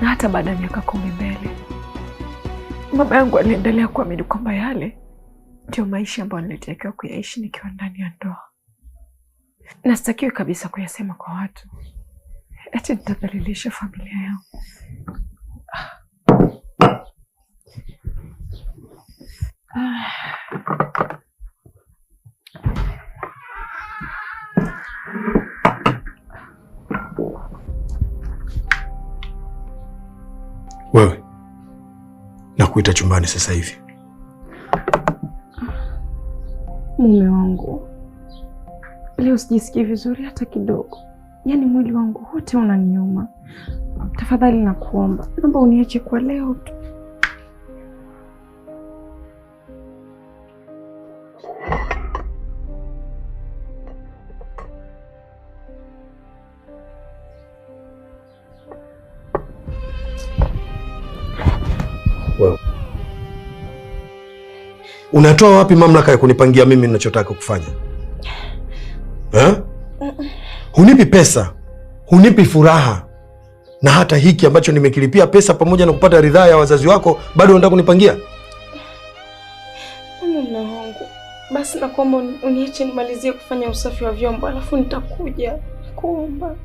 Na hata baada ya miaka 10 mbele, baba yangu aliendelea kuamini kwamba yale ndio maisha ambayo nilitakiwa kuyaishi nikiwa ndani ya ndoa. Na sitakiwi kabisa kuyasema kwa watu, eti nitadhalilisha familia yangu. Wewe, nakuita chumbani sasa hivi. Mume wangu, leo sijisikii vizuri hata kidogo. Yaani mwili wangu wote unaniuma. Tafadhali nakuomba, naomba uniache kwa leo tu. Wow. Unatoa wapi mamlaka ya kunipangia mimi ninachotaka kufanya? Hunipi pesa, hunipi furaha, na hata hiki ambacho nimekilipia pesa pamoja na kupata ridhaa ya wazazi wako bado unataka kunipangia? Mume wangu, basi nakuomba uniache nimalizie kufanya usafi wa vyombo alafu nitakuja. Nakuomba.